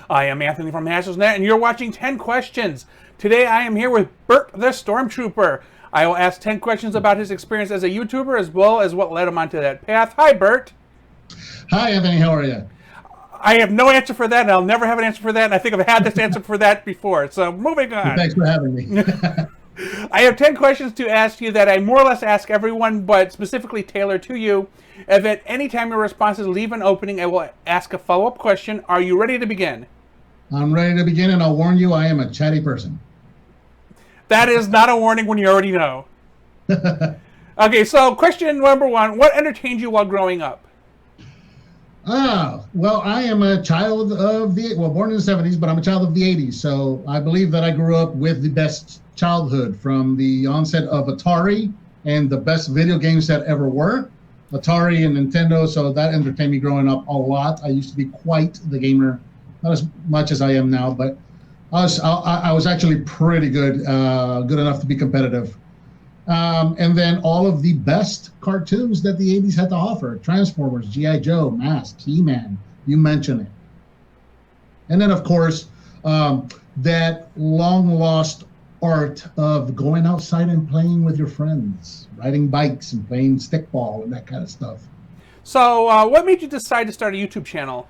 I am Anthony from HashlesNet, and you're watching 10 Questions. Today I am here with Bert the Stormtrooper. I will ask 10 questions about his experience as a YouTuber, as well as what led him onto that path. Hi, Bert. Hi, Anthony. How are you? I have no answer for that, and I'll never have an answer for that, and I think I've had this answer for that before, so moving on. Thanks for having me. I have 10 questions to ask you that I more or less ask everyone, but specifically tailored to you. If at any time your responses leave an opening, I will ask a follow-up question. Are you ready to begin? I'm ready to begin, and I'll warn you, I am a chatty person. That is not a warning when you already know. Okay, so question number one. What entertained you while growing up? Well, I am a child of born in the 70s, but I'm a child of the 80s. So I believe that I grew up with the best childhood from the onset of Atari and the best video games that ever were. Atari and Nintendo, so that entertained me growing up a lot. I used to be quite the gamer, not as much as I am now, but I was actually pretty good, good enough to be competitive. And then all of the best cartoons that the 80s had to offer: Transformers, G.I. Joe, Mask, He-Man, you mention it. And then, of course, that long-lost art of going outside and playing with your friends, riding bikes and playing stickball and that kind of stuff. So what made you decide to start a YouTube channel?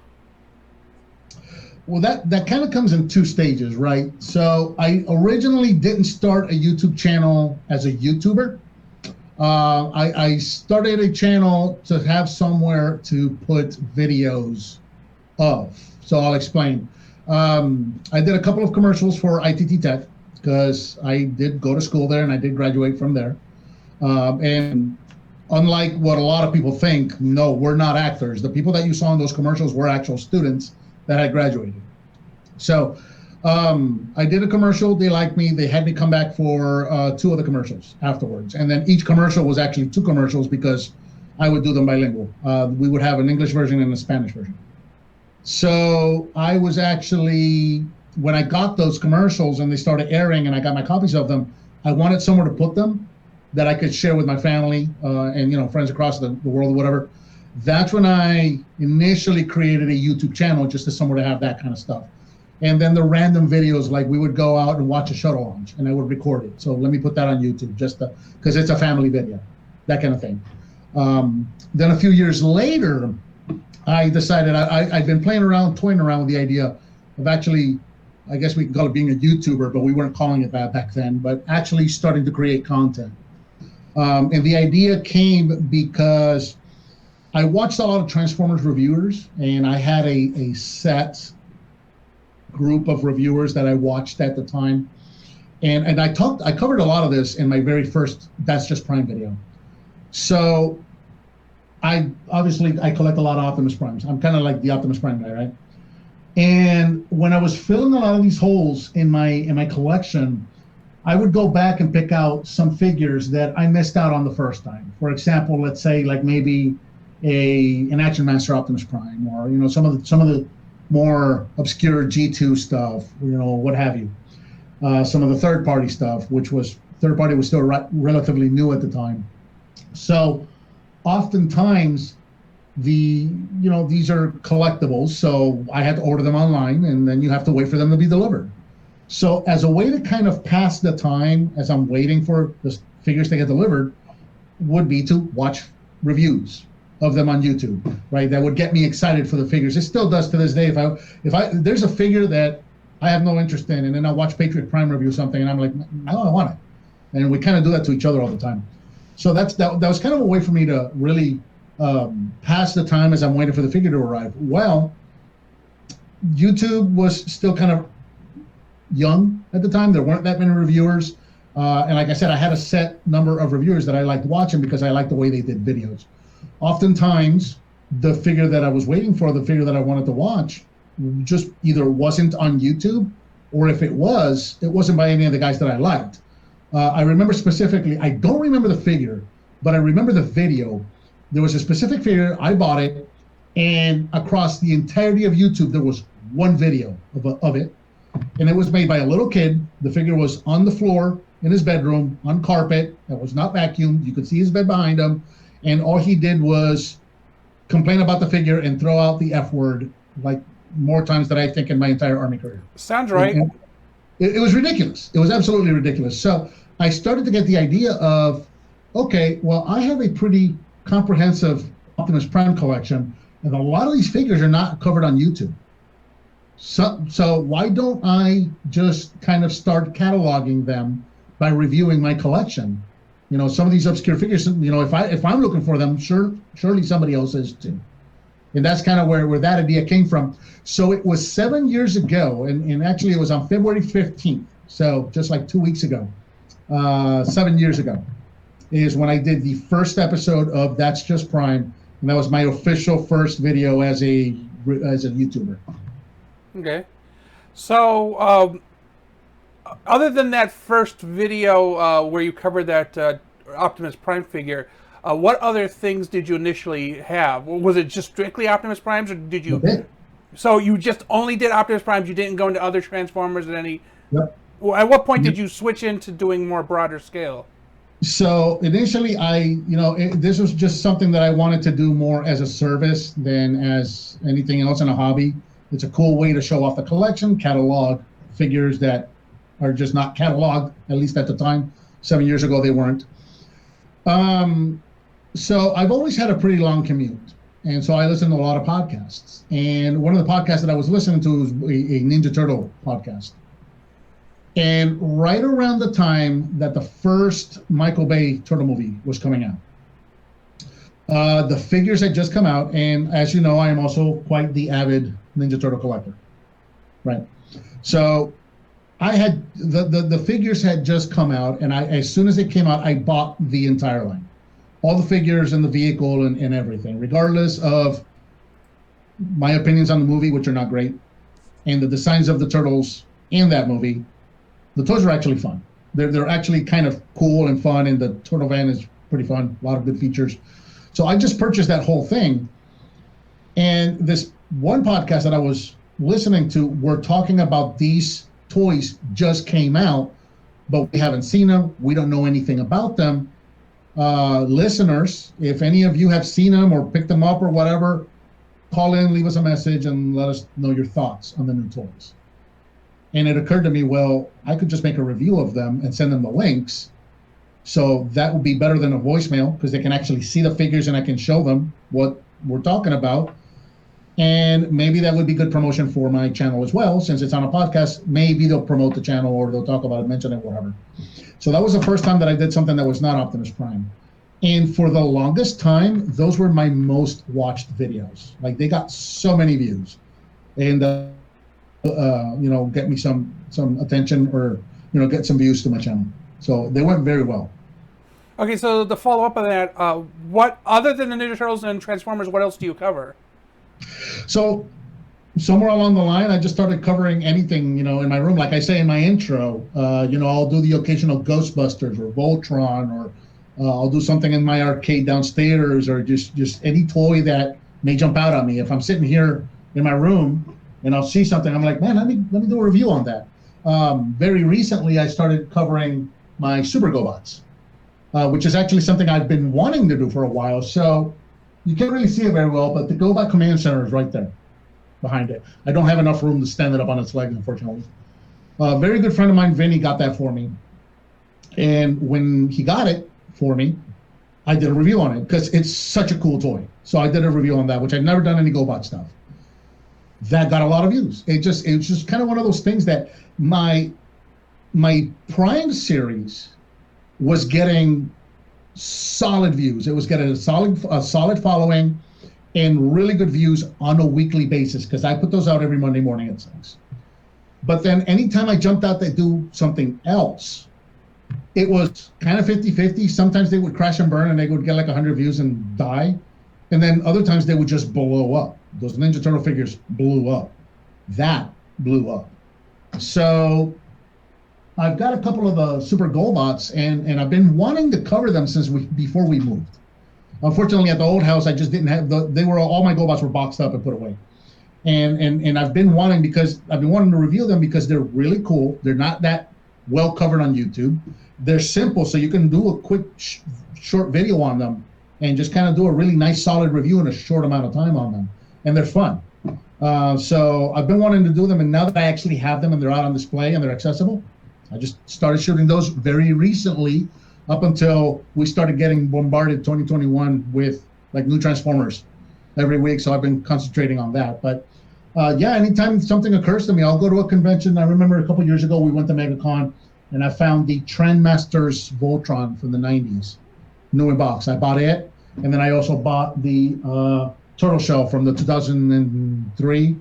Well, that kind of comes in two stages, right? So I originally didn't start a YouTube channel as a YouTuber. I started a channel to have somewhere to put videos of. So I'll explain. I did a couple of commercials for ITT Tech because I did go to school there and I did graduate from there. And unlike what a lot of people think, no, we're not actors. The people that you saw in those commercials were actual students that had graduated. So I did a commercial. They liked me. They had me come back for two of the commercials afterwards. And then each commercial was actually two commercials because I would do them bilingual. We would have an English version and a Spanish version. So I was actually, when I got those commercials and they started airing and I got my copies of them, I wanted somewhere to put them that I could share with my family and friends across the world or whatever. That's when I initially created a YouTube channel, just as somewhere to have that kind of stuff. And then the random videos, like we would go out and watch a shuttle launch and I would record it. So let me put that on YouTube just because it's a family video, that kind of thing. Then a few years later, I decided I'd been toying around with the idea of actually, I guess we can call it being a YouTuber, but we weren't calling it that back then, but actually starting to create content. And the idea came because I watched a lot of Transformers reviewers, and I had a set group of reviewers that I watched at the time. And I covered a lot of this in my very first That's Just Prime video. So I collect a lot of Optimus Primes. I'm kind of like the Optimus Prime guy, right? And when I was filling a lot of these holes in my collection, I would go back and pick out some figures that I missed out on the first time. For example, let's say like maybe an Action Master Optimus Prime, or some of the more obscure G2 stuff, what have you. Some of the third-party stuff, which was still relatively new at the time. So oftentimes these are collectibles, so I had to order them online, and then you have to wait for them to be delivered. So as a way to kind of pass the time as I'm waiting for the figures to get delivered would be to watch reviews of them on YouTube, right? That would get me excited for the figures. It still does to this day. If there's a figure that I have no interest in, and then I'll watch Patriot Prime review something, and I'm like, I don't want it. And we kind of do that to each other all the time. So that was kind of a way for me to really pass the time as I'm waiting for the figure to arrive. Well, YouTube was still kind of young at the time. There weren't that many reviewers. And like I said, I had a set number of reviewers that I liked watching because I liked the way they did videos. Oftentimes, the figure that I was waiting for, the figure that I wanted to watch, just either wasn't on YouTube, or if it wasn't by any of the guys that I liked. I remember specifically, I don't remember the figure, but I remember the video. There was a specific figure, I bought it, and across the entirety of YouTube, there was one video of it. And it was made by a little kid. The figure was on the floor in his bedroom, on carpet that was not vacuumed. You could see his bed behind him. And all he did was complain about the figure and throw out the F word like more times than I think in my entire Army career. Sounds right. And it was ridiculous. It was absolutely ridiculous. So I started to get the idea of, okay, well, I have a pretty comprehensive Optimus Prime collection, and a lot of these figures are not covered on YouTube. So why don't I just kind of start cataloging them by reviewing my collection? You know, some of these obscure figures, you know, if I'm looking for them, surely somebody else is too. And that's kind of where that idea came from. So it was 7 years ago, and actually it was on February 15th, so just like 2 weeks ago, 7 years ago, is when I did the first episode of That's Just Prime, and that was my official first video as a YouTuber. Okay. So, other than that first video where you covered that Optimus Prime figure, what other things did you initially have? Was it just strictly Optimus Primes, or did you? Okay. So you just only did Optimus Primes. You didn't go into other Transformers at any. Yep. Well, at what point did you switch into doing more broader scale? So initially, this was just something that I wanted to do more as a service than as anything else in a hobby. It's a cool way to show off the collection, catalog figures that are just not cataloged, at least at the time. 7 years ago, they weren't. So I've always had a pretty long commute. And so I listen to a lot of podcasts. And one of the podcasts that I was listening to was a Ninja Turtle podcast. And right around the time that the first Michael Bay Turtle movie was coming out, the figures had just come out. And as you know, I am also quite the avid Ninja Turtle collector. Right. So I had the figures had just come out, and as soon as it came out, I bought the entire line. All the figures and the vehicle and everything, regardless of my opinions on the movie, which are not great, and the designs of the turtles in that movie. The toys are actually fun. They're actually kind of cool and fun, and the turtle van is pretty fun. A lot of good features. So I just purchased that whole thing. And this one podcast that I was listening to were talking about these toys just came out, but we haven't seen them. We don't know anything about them. Listeners, if any of you have seen them or picked them up or whatever, call in, leave us a message, and let us know your thoughts on the new toys. And it occurred to me, well, I could just make a review of them and send them the links. So that would be better than a voicemail, because they can actually see the figures and I can show them what we're talking about. And maybe that would be good promotion for my channel as well, since it's on a podcast. Maybe they'll promote the channel, or they'll talk about it, mention it, whatever. So that was the first time that I did something that was not Optimus Prime. And for the longest time, those were my most watched videos. Like, they got so many views, and get me some attention, or get some views to my channel. So they went very well. Okay, so the follow up of that, what other than the Ninja Turtles and Transformers, what else do you cover? So somewhere along the line, I just started covering anything, in my room. Like I say in my intro, I'll do the occasional Ghostbusters or Voltron, or I'll do something in my arcade downstairs, or just any toy that may jump out at me. If I'm sitting here in my room and I'll see something, I'm like, man, let me do a review on that. Very recently, I started covering my Super GoBots, which is actually something I've been wanting to do for a while. So you can't really see it very well, but the GoBot Command Center is right there behind it. I don't have enough room to stand it up on its legs, unfortunately. A very good friend of mine, Vinny, got that for me. And when he got it for me, I did a review on it, because it's such a cool toy. So I did a review on that, which I'd never done any GoBot stuff. That got a lot of views. It was just kind of one of those things that my Prime series was getting solid views. It was getting a solid following and really good views on a weekly basis, because I put those out every Monday morning at 6. But then anytime I jumped out to do something else, it was kind of 50-50. Sometimes they would crash and burn and they would get like 100 views and die. And then other times they would just blow up. Those Ninja Turtle figures blew up. That blew up. So I've got a couple of the Super GoBots, and I've been wanting to cover them since before we moved. Unfortunately, at the old house, I just didn't have all my GoBots were boxed up and put away. And I've been wanting to review them because they're really cool. They're not that well covered on YouTube. They're simple, so you can do a quick short video on them and just kind of do a really nice solid review in a short amount of time on them. And they're fun. So I've been wanting to do them, and now that I actually have them and they're out on display and they're accessible, I just started shooting those very recently, up until we started getting bombarded 2021 with like new Transformers every week. So I've been concentrating on that. But yeah, anytime something occurs to me, I'll go to a convention. I remember a couple years ago we went to MegaCon, and I found the Trendmasters Voltron from the 90s, new in box. I bought it, and then I also bought the Turtle Shell from the 2003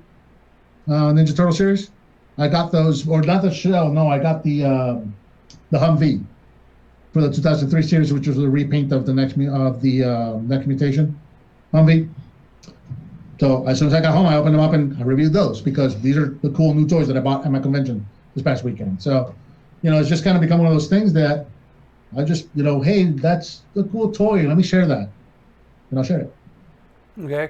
Ninja Turtle series. I got those, or not the shell, no, I got the Humvee for the 2003 series, which was a repaint of the next mutation Humvee. So as soon as I got home, I opened them up and I reviewed those, because these are the cool new toys that I bought at my convention this past weekend. So, it's just kind of become one of those things that I just, hey, that's a cool toy. Let me share that. And I'll share it. Okay.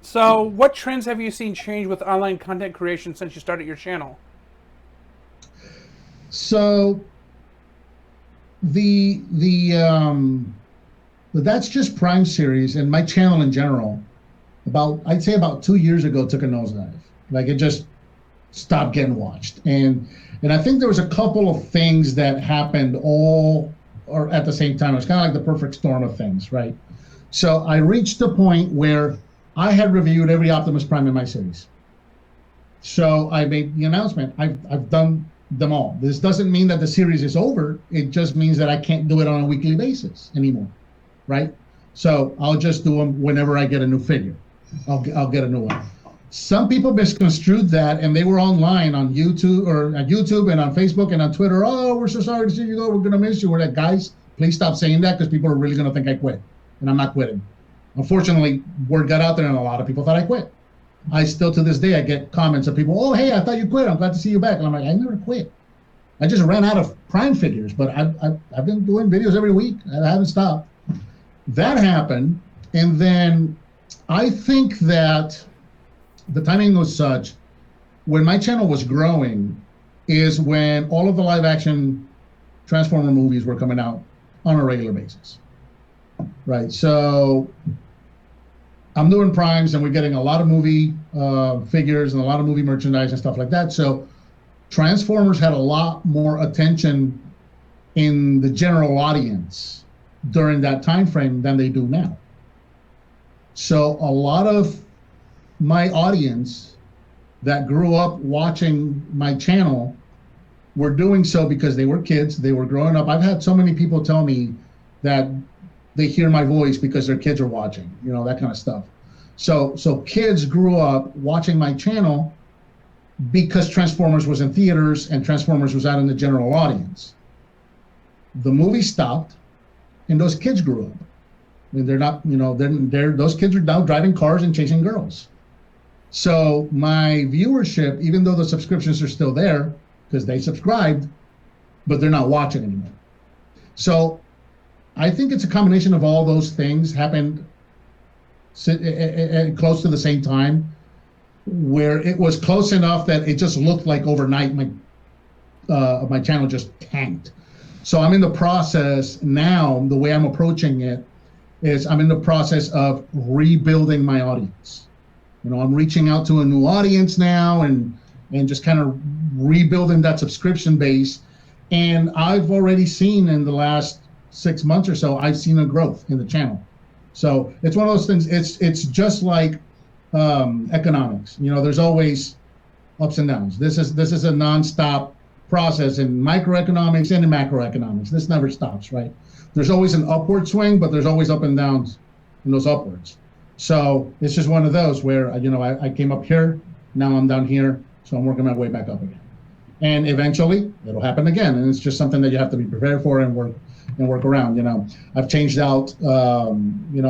So, what trends have you seen change with online content creation since you started your channel? So, the That's Just Prime series and my channel in general, I'd say about 2 years ago, took a nosedive. Like, it just stopped getting watched. And I think there was a couple of things that happened all or at the same time. It was kind of like the perfect storm of things, right? So I reached the point where I had reviewed every Optimus Prime in my series. So I made the announcement. I've done them all. This doesn't mean that the series is over. It just means that I can't do it on a weekly basis anymore, right? So I'll just do them whenever I get a new figure. I'll get a new one. Some people misconstrued that, and they were online on YouTube and on Facebook and on Twitter. Oh, we're so sorry to see you go. We're gonna miss you. We're like, guys, please stop saying that, because people are really gonna think I quit, and I'm not quitting. Unfortunately, word got out there, and a lot of people thought I quit. I still, to this day, I get comments of people, oh, hey, I thought you quit. I'm glad to see you back. And I'm like, I never quit. I just ran out of Prime figures, but I've been doing videos every week. I haven't stopped. That happened, and then I think that the timing was such, when my channel was growing, is when all of the live action Transformer movies were coming out on a regular basis, right? So I'm doing primes, and we're getting a lot of movie figures and a lot of movie merchandise and stuff like that. So Transformers had a lot more attention in the general audience during that time frame than they do now. So a lot of my audience that grew up watching my channel were doing so because they were kids, they were growing up. I've had so many people tell me that they hear my voice because their kids are watching, that kind of stuff. So kids grew up watching my channel because Transformers was in theaters and Transformers was out in the general audience. The movie stopped, and those kids grew up. I mean, they're not, those kids are now driving cars and chasing girls. So my viewership, even though the subscriptions are still there because they subscribed, but they're not watching anymore. So I think it's a combination of all those things happened close to the same time, where it was close enough that it just looked like overnight my channel just tanked. So I'm in the process now. The way I'm approaching it is I'm in the process of rebuilding my audience. I'm reaching out to a new audience now and just kind of rebuilding that subscription base. And I've already seen in the last 6 months or so, I've seen a growth in the channel. So it's one of those things. It's just like economics. There's always ups and downs. This is a nonstop process in microeconomics and in macroeconomics. This never stops, right? There's always an upward swing, but there's always up and downs in those upwards. So it's just one of those where, I came up here, now I'm down here, so I'm working my way back up again. And eventually it'll happen again. And it's just something that you have to be prepared for and work around. I've changed out, I'm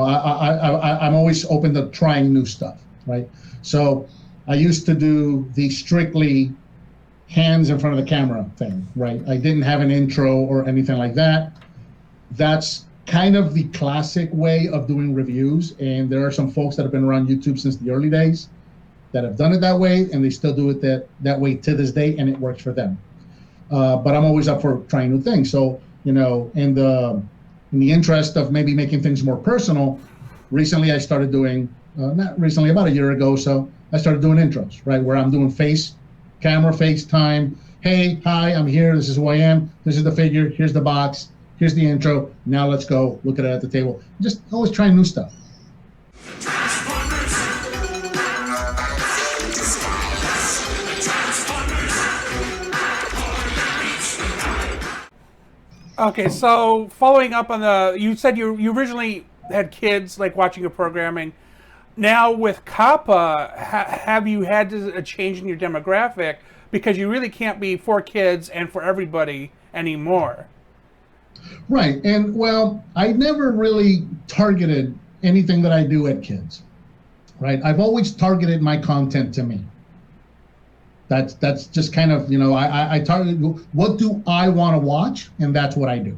always open to trying new stuff, right? So I used to do the strictly hands in front of the camera thing, right? I didn't have an intro or anything like that. That's kind of the classic way of doing reviews. And there are some folks that have been around YouTube since the early days that have done it that way, and they still do it that way to this day, and it works for them. But I'm always up for trying new things. So, in the interest of maybe making things more personal, recently I started doing not recently, about a year ago. So I started doing intros, right, where I'm doing camera, FaceTime. Hey, hi, I'm here. This is who I am. This is the figure. Here's the box. Here's the intro. Now let's go look at it at the table. Just always trying new stuff. Okay, so following up on you said you originally had kids like watching your programming. Now with Kappa, have you had a change in your demographic because you really can't be for kids and for everybody anymore? Right, and well, I never really targeted anything that I do at kids. Right, I've always targeted my content to me. That's just kind of, I target what do I want to watch, and that's what I do.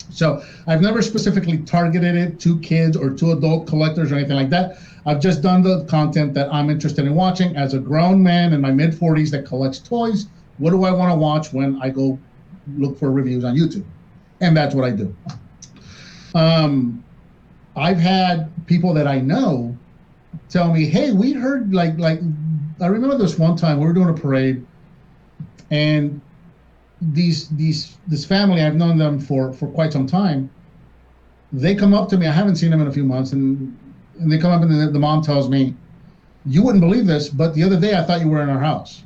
So I've never specifically targeted it to kids or to adult collectors or anything like that. I've just done the content that I'm interested in watching as a grown man in my mid-40s that collects toys. What do I want to watch when I go look for reviews on YouTube? And that's what I do. I've had people that I know tell me, hey, we heard like I remember this one time we were doing a parade, and this family, I've known them for quite some time. They come up to me. I haven't seen them in a few months, and they come up and the mom tells me, "You wouldn't believe this, but the other day I thought you were in our house."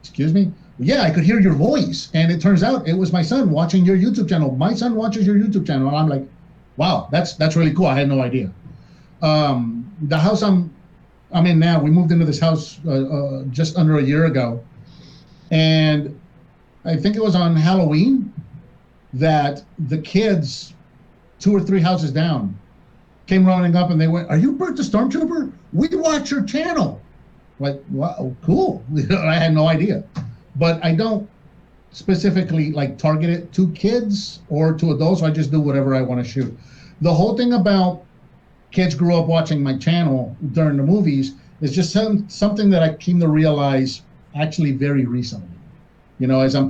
Excuse me? Yeah, I could hear your voice, and it turns out it was my son watching your YouTube channel. My son watches your YouTube channel, and I'm like, wow, that's really cool. I had no idea. The house I'm in now, we moved into this house just under a year ago, and I think it was on Halloween that the kids 2 or 3 houses down came running up and they went, "Are you Bert the Stormtrooper? We watch your channel." Like, wow, cool. I had no idea. But I don't specifically like target it to kids or to adults. I just do whatever I want to shoot. The whole thing about kids grew up watching my channel during the movies is just something that I came to realize actually very recently. As I'm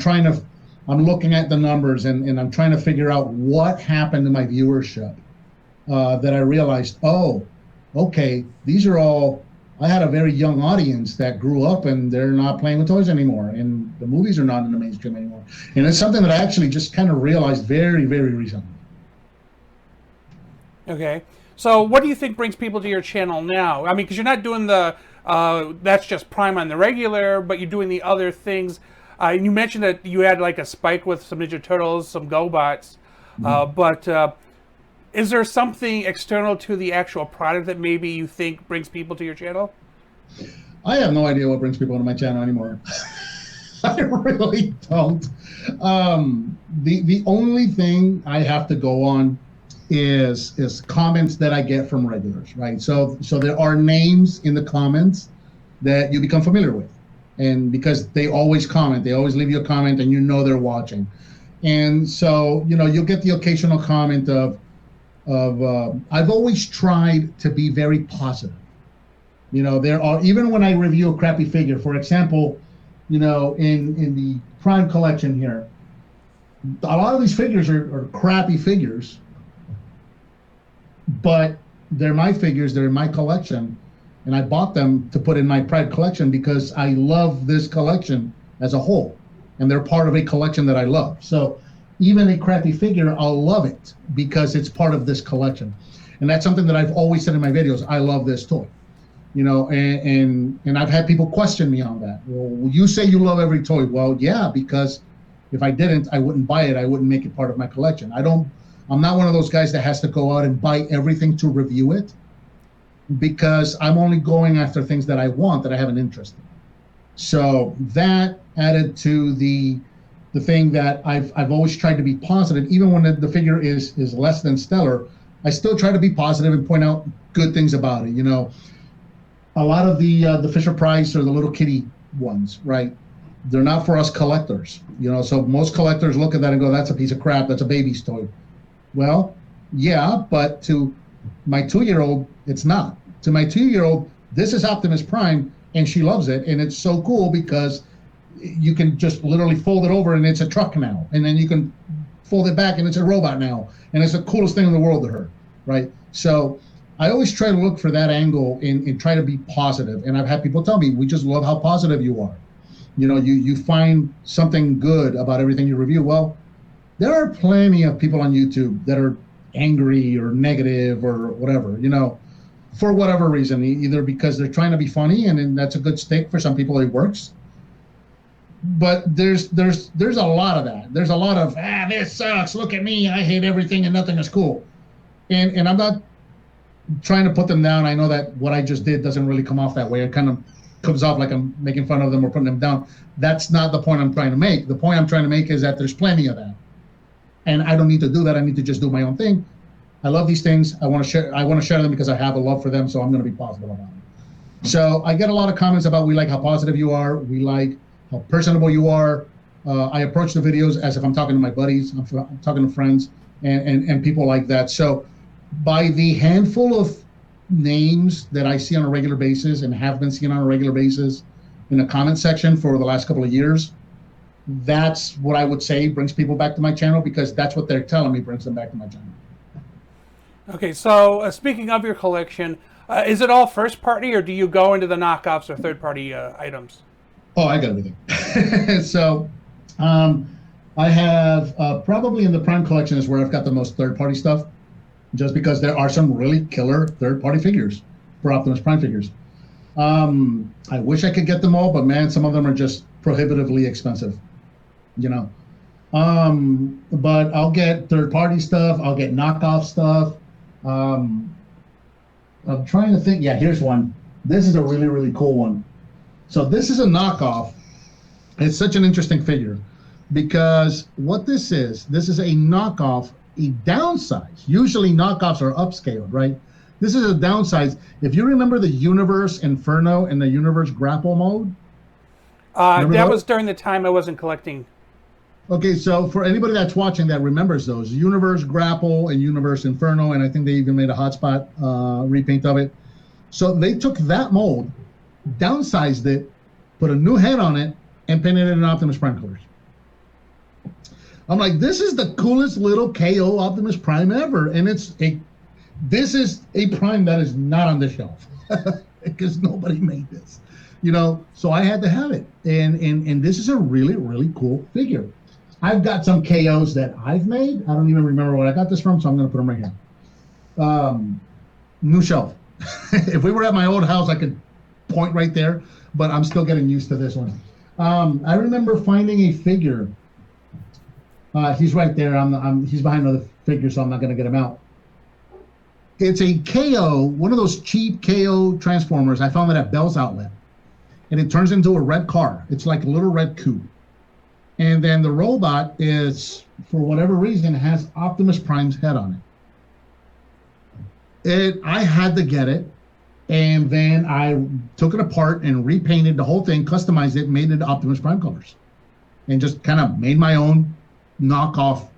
looking at the numbers and I'm trying to figure out what happened to my viewership, that I realized, oh, okay, I had a very young audience that grew up and they're not playing with toys anymore, and the movies are not in the mainstream anymore. And it's something that I actually just kind of realized very, very recently. Okay. So what do you think brings people to your channel now? I mean, because you're not doing that's just Prime on the regular, but you're doing the other things. You mentioned that you had like a spike with some Ninja Turtles, some GoBots, but is there something external to the actual product that maybe you think brings people to your channel? I have no idea what brings people to my channel anymore. I really don't. The only thing I have to go on is comments that I get from regulars, right? So there are names in the comments that you become familiar with, and because they always comment, they always leave you a comment, and they're watching, and so you'll get the occasional comment of I've always tried to be very positive. There are, even when I review a crappy figure, for example, in the Prime collection here, a lot of these figures are crappy figures, but they're my figures, they're in my collection, and I bought them to put in my Pride collection because I love this collection as a whole, and they're part of a collection that I love. So even a crappy figure, I'll love it because it's part of this collection. And that's something that I've always said in my videos. I love this toy, and I've had people question me on that. Well, you say you love every toy. Well, yeah, because if I didn't, I wouldn't buy it. I wouldn't make it part of my collection. I'm not one of those guys that has to go out and buy everything to review it, because I'm only going after things that I want, that I have an interest in. So that added to the thing that I've always tried to be positive, even when the figure is less than stellar. I still try to be positive and point out good things about it. A lot of the Fisher Price or the little kitty ones, right? They're not for us collectors. So most collectors look at that and go, "That's a piece of crap. That's a baby's toy." Well, yeah, but to my 2-year-old, it's not. To my 2-year-old, this is Optimus Prime, and she loves it, and it's so cool because you can just literally fold it over and it's a truck now, and then you can fold it back and it's a robot now, and it's the coolest thing in the world to her, right? So I always try to look for that angle and try to be positive. And I've had people tell me, we just love how positive you are. You know, you find something good about everything you review. Well, there are plenty of people on YouTube that are angry or negative or whatever, you know, for whatever reason, either because they're trying to be funny, and then that's a good stick for some people, it works. But there's a lot of that. There's a lot of, this sucks, look at me, I hate everything and nothing is cool. And I'm not trying to put them down. I know that what I just did doesn't really come off that way. It kind of comes off like I'm making fun of them or putting them down. That's not the point I'm trying to make. The point I'm trying to make is that there's plenty of that. And I don't need to do that. I need to just do my own thing. I love these things. I want to share them because I have a love for them, so I'm going to be positive about them. So I get a lot of comments about, we like how positive you are. We like how personable you are. I approach the videos as if I'm talking to my buddies. I'm talking to friends and people like that. So by the handful of names that I see on a regular basis and have been seeing on a regular basis in the comment section for the last couple of years, that's what I would say brings people back to my channel, because that's what they're telling me brings them back to my channel. Okay, so speaking of your collection, is it all first party, or do you go into the knockoffs or third party items? Oh, I got everything. So I have probably in the Prime collection is where I've got the most third party stuff, just because there are some really killer third party figures for Optimus Prime figures. I wish I could get them all, but man, some of them are just prohibitively expensive, you know. But I'll get third party stuff, I'll get knockoff stuff. I'm trying to think. Yeah, here's one. This is a really, really cool one. So this is a knockoff. It's such an interesting figure, because what this is a knockoff, a downsize. Usually knockoffs are upscaled, right? This is a downsize. If you remember the Universe Inferno and the Universe Grapple mode. That was during the time I wasn't collecting. Okay, so for anybody that's watching that remembers those, Universe Grapple and Universe Inferno, and I think they even made a hotspot repaint of it. So they took that mold, downsized it, put a new head on it, and painted it in Optimus Prime colors. I'm like, this is the coolest little KO Optimus Prime ever, and this is a Prime that is not on the shelf because nobody made this, you know. So I had to have it, and this is a really, really cool figure. I've got some KOs that I've made. I don't even remember what I got this from, so I'm going to put them right here. New shelf. If we were at my old house, I could point right there, but I'm still getting used to this one. I remember finding a figure. He's right there. He's behind another figure, so I'm not going to get him out. It's a KO, one of those cheap KO Transformers. I found it at Bell's Outlet, and it turns into a red car. It's like a little red coupe. And then the robot is, for whatever reason, has Optimus Prime's head on it. I had to get it, and then I took it apart and repainted the whole thing, customized it, made it Optimus Prime colors, and just kind of made my own knockoff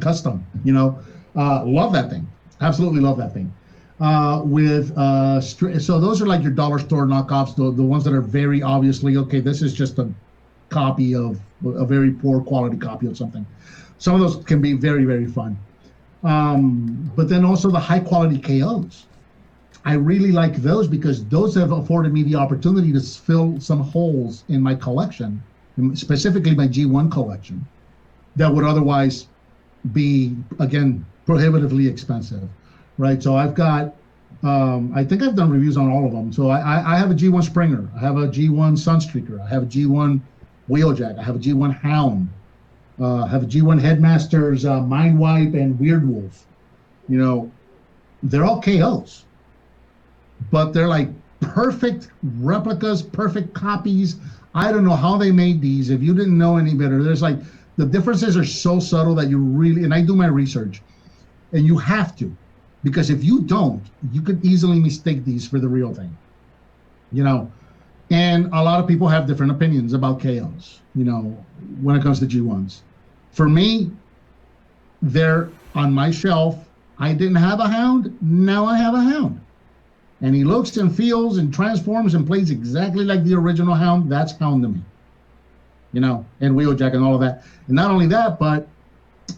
custom, you know. Love that thing. Absolutely love that thing. So those are like your dollar store knockoffs, the ones that are very obviously, okay, this is just a copy of a very poor quality copy of something. Some of those can be very, very fun. But then also the high quality KOs. I really like those because those have afforded me the opportunity to fill some holes in my collection, specifically my G1 collection, that would otherwise be, again, prohibitively expensive, right? So I've got, I think I've done reviews on all of them. So I have a G1 Springer, I have a G1 Sunstreaker, I have a G1 Wheeljack, I have a G1 Hound, I have a G1 Headmasters, Mindwipe, and Weird Wolf. You know, they're all KOs, but they're like perfect replicas, perfect copies. I don't know how they made these. If you didn't know any better, there's like, the differences are so subtle that you really, and I do my research, and you have to, because if you don't, you could easily mistake these for the real thing, you know. And a lot of people have different opinions about KOs, you know, when it comes to G1s. For me, they're on my shelf. I didn't have a Hound, now I have a Hound. And he looks and feels and transforms and plays exactly like the original Hound. That's Hound to me, you know, and Wheeljack and all of that. And not only that, but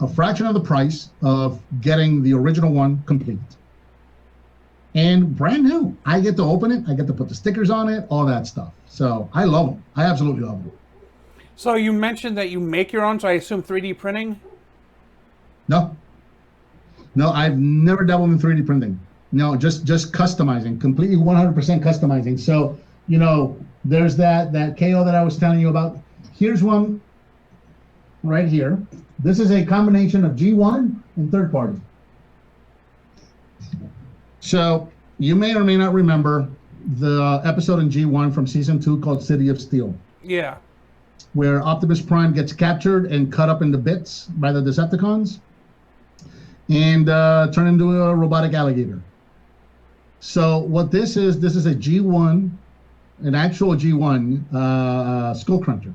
a fraction of the price of getting the original one complete. and brand new. I get to open it. I get to put the stickers on it, all that stuff. So I love them. I absolutely love them. So you mentioned that you make your own, so I assume 3D printing? No, no, I've never dabbled in 3D printing. No, just customizing, completely 100% customizing. So, there's that KO that I was telling you about. Here's one right here. This is a combination of G1 and third party. So you may or may not remember the episode in G1 from season 2 called City of Steel. Yeah. Where Optimus Prime gets captured and cut up into bits by the Decepticons and turned into a robotic alligator. So what this is a G1, an actual G1 skull cruncher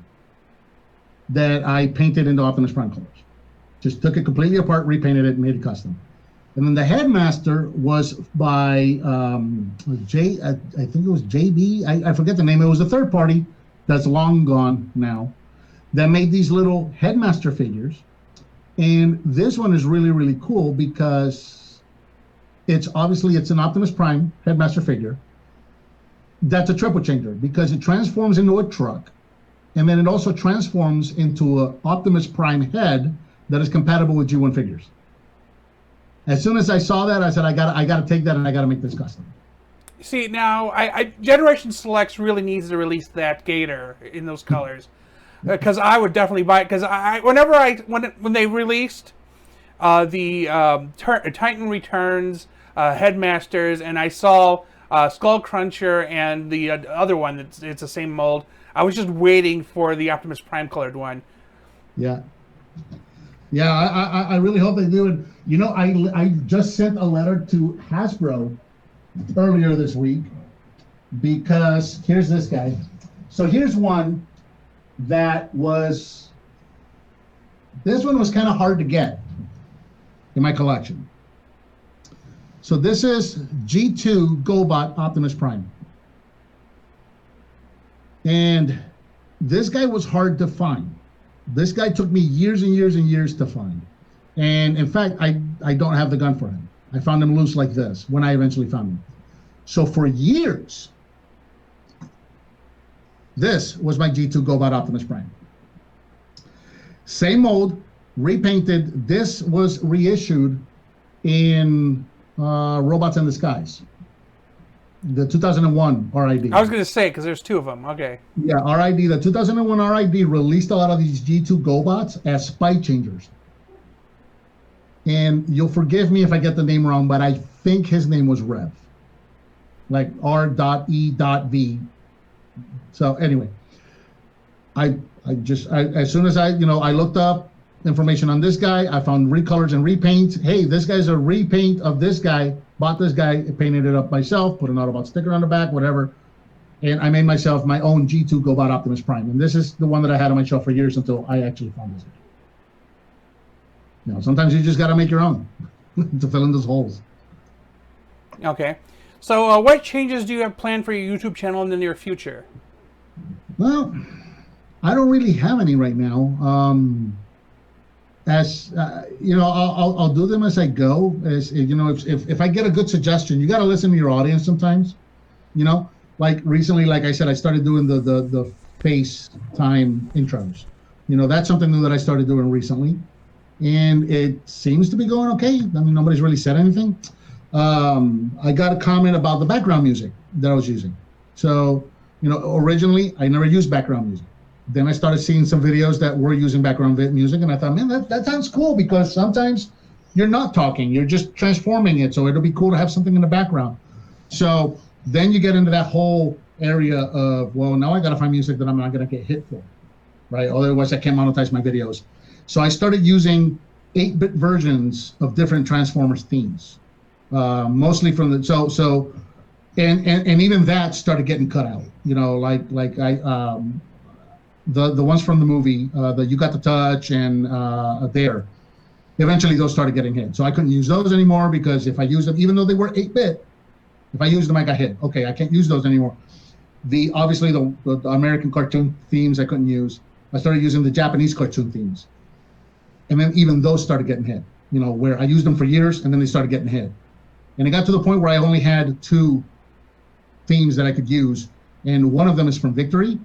that I painted into Optimus Prime colors. Just took it completely apart, repainted it, and made it custom. And then the headmaster was by I think it was JB. I forget the name. It was a third party that's long gone now that made these little headmaster figures. And this one is really, really cool because it's an Optimus Prime headmaster figure that's a triple changer because it transforms into a truck, and then it also transforms into an Optimus Prime head that is compatible with G1 figures. As soon as I saw that, I said, I gotta take that and I gotta make this custom. See, now, Generation Selects really needs to release that Gator in those colors. Because I would definitely buy it. Because when they released the Titan Returns, Headmasters, and I saw Skull Cruncher and the other one, it's the same mold, I was just waiting for the Optimus Prime colored one. Yeah. Yeah, I really hope they do it. I just sent a letter to Hasbro earlier this week because here's this guy. So here's one that was, this one was kind of hard to get in my collection. So this is G2 GoBot Optimus Prime. And this guy was hard to find. This guy took me years and years and years to find. And in fact, I don't have the gun for him. I found him loose like this when I eventually found him. So for years, this was my G2 GoBot Optimus Prime. Same mold, repainted. This was reissued in Robots in the Skies. The 2001 RID. I was going to say, because there's two of them. Okay. Yeah, RID. The 2001 RID released a lot of these G2 GoBots as spy changers. And you'll forgive me if I get the name wrong, but I think his name was Rev. Like R.E.V. So anyway, I as soon as I looked up information on this guy, I found recolors and repaints. Hey, this guy's a repaint of this guy. Bought this guy, painted it up myself, put an Autobot sticker on the back, whatever. And I made myself my own G2 GoBot Optimus Prime. And this is the one that I had on my shelf for years until I actually found this guy. Sometimes you just got to make your own to fill in those holes. Okay. So what changes do you have planned for your YouTube channel in the near future? Well, I don't really have any right now. I'll do them as I go. If I get a good suggestion, you got to listen to your audience sometimes. Like recently, like I said, I started doing the FaceTime intros. That's something new that I started doing recently, and it seems to be going okay. I mean, nobody's really said anything. I got a comment about the background music that I was using. So, originally I never used background music. Then I started seeing some videos that were using background music, and I thought, man, that sounds cool because sometimes you're not talking, you're just transforming it. So it'll be cool to have something in the background. So then you get into that whole area of, well, now I got to find music that I'm not going to get hit for, right? Otherwise I can't monetize my videos. So I started using 8-bit versions of different Transformers themes, mostly from the, and even that started getting cut out, the ones from the movie, the You Got the Touch and there, eventually those started getting hit. So I couldn't use those anymore because if I used them, even though they were 8-bit, if I used them, I got hit. Okay, I can't use those anymore. Obviously the American cartoon themes I couldn't use. I started using the Japanese cartoon themes. And then even those started getting hit, where I used them for years and then they started getting hit. And it got to the point where I only had 2 themes that I could use, and one of them is from Victory.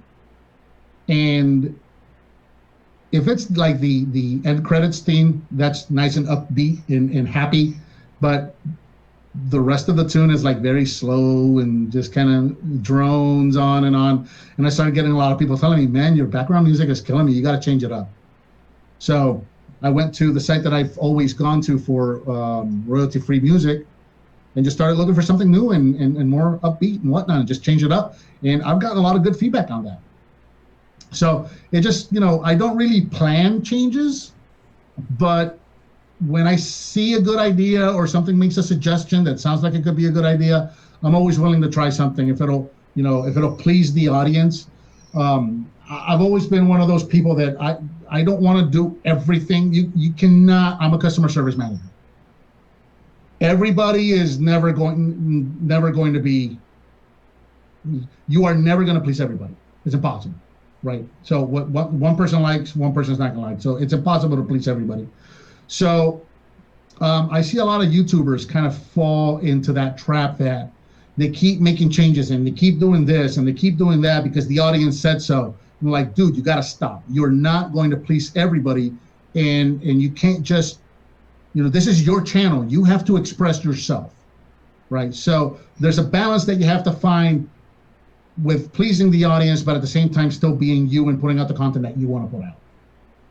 And if it's like the end credits theme, that's nice and upbeat and happy, but the rest of the tune is like very slow and just kind of drones on and on. And I started getting a lot of people telling me, man, your background music is killing me. You got to change it up. So I went to the site that I've always gone to for royalty-free music and just started looking for something new and more upbeat and whatnot, and just change it up. And I've gotten a lot of good feedback on that. So it just, I don't really plan changes, but when I see a good idea or something makes a suggestion that sounds like it could be a good idea, I'm always willing to try something if it'll please the audience. I've always been one of those people that I don't want to do everything. You cannot. I'm a customer service manager. Everybody is never going to be. You are never going to please everybody. It's impossible, right? So what one person likes, one person's not going to like. So it's impossible to please everybody. So I see a lot of YouTubers kind of fall into that trap that they keep making changes and they keep doing this and they keep doing that because the audience said so. I'm like, dude, you got to stop. You're not going to please everybody, and you can't just, this is your channel. You have to express yourself, right? So there's a balance that you have to find with pleasing the audience, but at the same time still being you and putting out the content that you want to put out.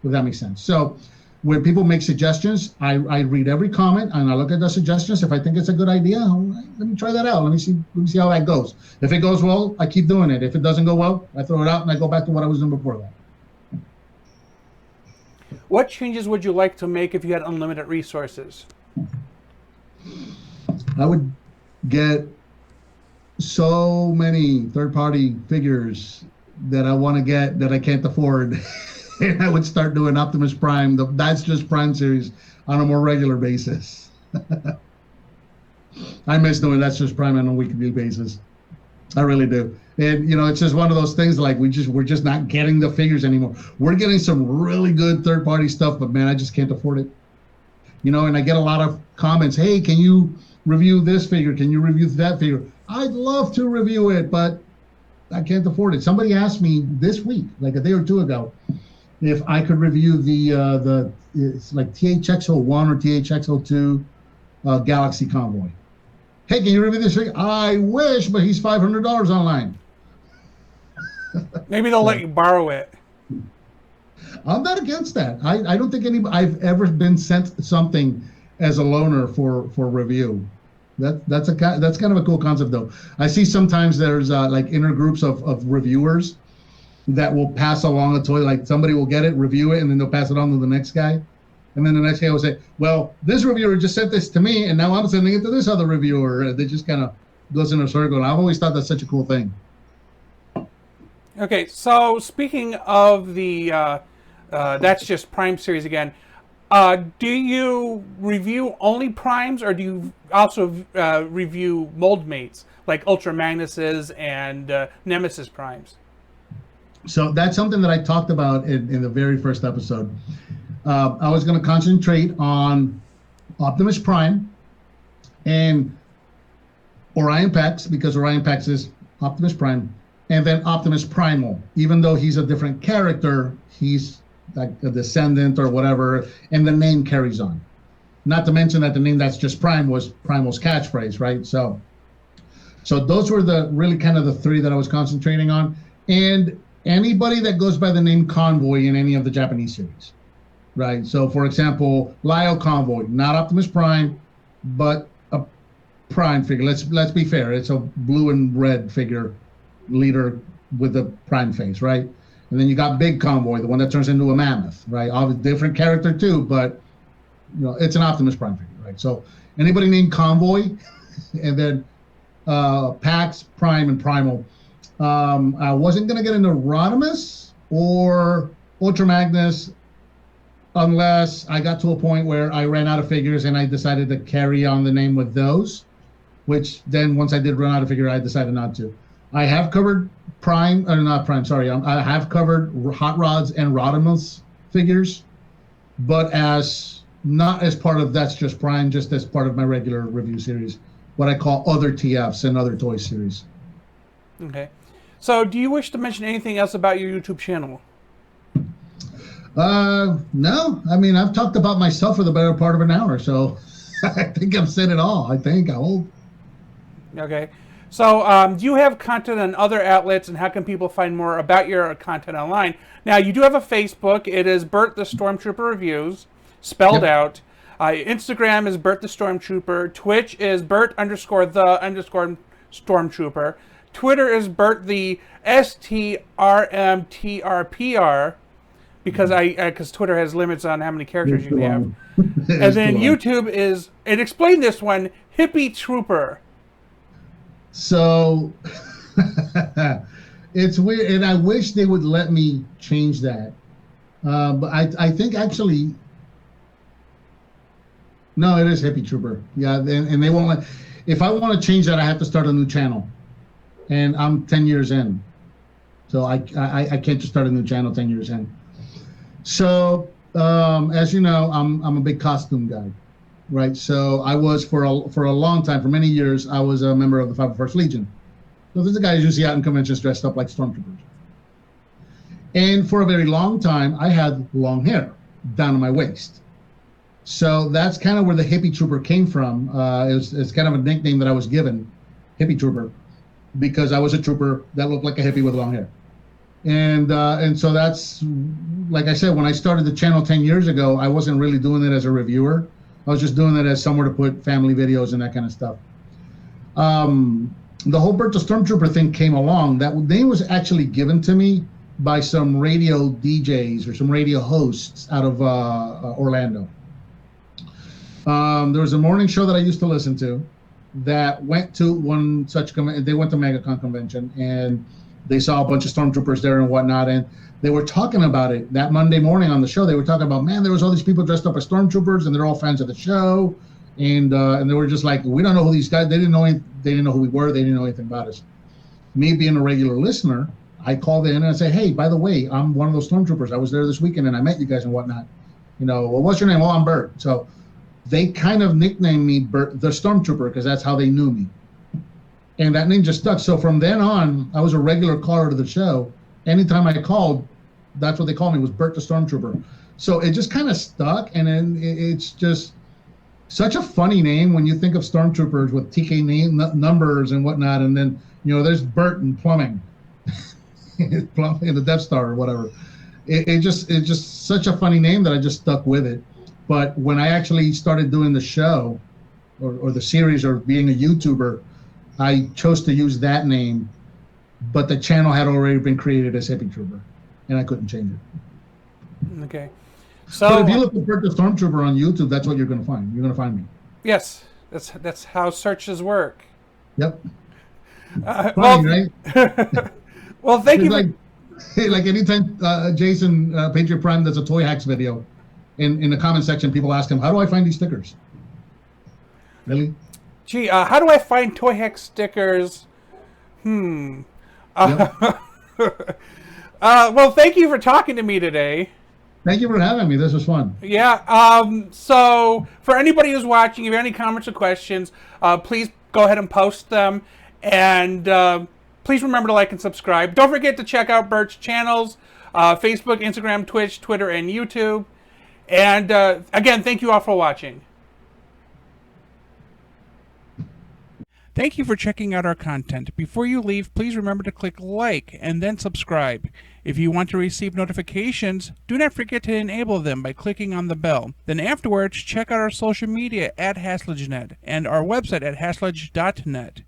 Does that make sense? So when people make suggestions, I read every comment and I look at the suggestions. If I think it's a good idea, let me try that out. Let me see how that goes. If it goes well, I keep doing it. If it doesn't go well, I throw it out and I go back to what I was doing before that. What changes would you like to make if you had unlimited resources? I would get so many third-party figures that I want to get that I can't afford. And I would start doing Optimus Prime, That's Just Prime series on a more regular basis. I miss doing That's Just Prime on a weekly basis. I really do. And it's just one of those things like we're just not getting the figures anymore. We're getting some really good third-party stuff, but man, I just can't afford it. And I get a lot of comments, hey, can you review this figure? Can you review that figure? I'd love to review it, but I can't afford it. Somebody asked me this week, like a day or two ago, if I could review the it's like THX01 or THX02 Galaxy Convoy. Hey, can you review this figure? I wish, but he's $500 online. Maybe they'll let you borrow it. I'm not against that. I don't think I've ever been sent something as a loaner for review. That's kind of a cool concept though. I see sometimes there's like inner groups of reviewers that will pass along a toy, like somebody will get it, review it, and then they'll pass it on to the next guy. And then the next guy will say, well, this reviewer just sent this to me, and now I'm sending it to this other reviewer. They just kind of goes in a circle. And I've always thought that's such a cool thing. Okay, so speaking of the That's Just Prime series again, do you review only Primes, or do you also review mold mates, like Ultra Magnuses and Nemesis Primes? So that's something that I talked about in the very first episode. I was going to concentrate on Optimus Prime and Orion Pax, because Orion Pax is Optimus Prime, and then Optimus Primal. Even though he's a different character, he's like a descendant or whatever, and the name carries on. Not to mention that the name That's Just Prime was Primal's catchphrase, right? So those were the really kind of the 3 that I was concentrating on. And anybody that goes by the name Convoy in any of the Japanese series, right? So, for example, Lyle Convoy, not Optimus Prime, but a Prime figure. Let's be fair. It's a blue and red figure, leader with the Prime face, right? And then you got Big Convoy, the one that turns into a mammoth, right? Obviously, different character too, but it's an Optimus Prime figure, right? So anybody named Convoy, and then Pax, Prime, and Primal. I wasn't going to get into Rodimus or Ultra Magnus unless I got to a point where I ran out of figures and I decided to carry on the name with those, which then once I did run out of figure, I decided not to. I have covered I have covered Hot Rods and Rodimus figures, but not as part of That's Just Prime, just as part of my regular review series what I call other TFs and other toy series. Okay. So, do you wish to mention anything else about your YouTube channel? No. I mean, I've talked about myself for the better part of an hour, so I think I've said it all. I hope. Okay. So, do you have content on other outlets, and how can people find more about your content online? Now, you do have a Facebook. It is Bert the Stormtrooper Reviews, spelled out. Instagram is Bert the Stormtrooper. Twitch is Bert_the_Stormtrooper. Twitter is Bert the STRMTRPR, because Twitter has limits on how many characters you can have. And then YouTube is, and explain this one, Hippie Trooper. So it's weird, and I wish they would let me change that. But I think actually, no, it is Hippie Trooper. Yeah, and they won't let. If I want to change that, I have to start a new channel, and I'm 10 years in, so I can't just start a new channel 10 years in. So as you know, I'm a big costume guy. Right, so I was for a long time, for many years, I was a member of the 501st Legion. So there's the guys you see out in conventions dressed up like stormtroopers. And for a very long time, I had long hair down to my waist. So that's kind of where the Hippie Trooper came from. It's kind of a nickname that I was given, Hippie Trooper, because I was a trooper that looked like a hippie with long hair. And so that's, like I said, when I started the channel 10 years ago, I wasn't really doing it as a reviewer. I was just doing it as somewhere to put family videos and that kind of stuff. The whole Bert the Stormtrooper thing came along. That name was actually given to me by some radio DJs or some radio hosts out of Orlando. There was a morning show that I used to listen to that went to one such convention. They went to MegaCon convention, and they saw a bunch of stormtroopers there and whatnot, and they were talking about it that Monday morning on the show. They were talking about, man, there was all these people dressed up as stormtroopers, and they're all fans of the show, and they were just like, we don't know who these guys. They didn't know who we were. They didn't know anything about us. Me being a regular listener, I called in and I said, hey, by the way, I'm one of those stormtroopers. I was there this weekend and I met you guys and whatnot. Well, what's your name? Oh, I'm Bert. So they kind of nicknamed me Bert the Stormtrooper because that's how they knew me. And that name just stuck. So from then on, I was a regular caller to the show. Anytime I called, that's what they called me, was Bert the Stormtrooper. So it just kind of stuck. And then it's just such a funny name when you think of stormtroopers with TK name numbers and whatnot. And then, there's Bert and plumbing, plumbing in the Death Star or whatever. It's just such a funny name that I just stuck with it. But when I actually started doing the show or the series or being a YouTuber, I chose to use that name, but the channel had already been created as Hippie Trooper, and I couldn't change it. Okay. So, but if you look at Bert the Stormtrooper on YouTube, that's what you're going to find. You're going to find me. Yes, that's how searches work. Yep. Funny, right? Well, thank you. Like anytime Jason Patriot Prime does a Toy Hacks video, in the comment section, people ask him, "How do I find these stickers?" Really? Gee, how do I find Toy Hack stickers? Yep. Well, thank you for talking to me today. Thank you for having me. This was fun. Yeah. So, for anybody who's watching, if you have any comments or questions, please go ahead and post them. And please remember to like and subscribe. Don't forget to check out Bert's channels, Facebook, Instagram, Twitch, Twitter, and YouTube. And again, thank you all for watching. Thank you for checking out our content. Before you leave, please remember to click like and then subscribe. If you want to receive notifications, do not forget to enable them by clicking on the bell. Then afterwards, check out our social media at HaslageNet and our website at haslage.net.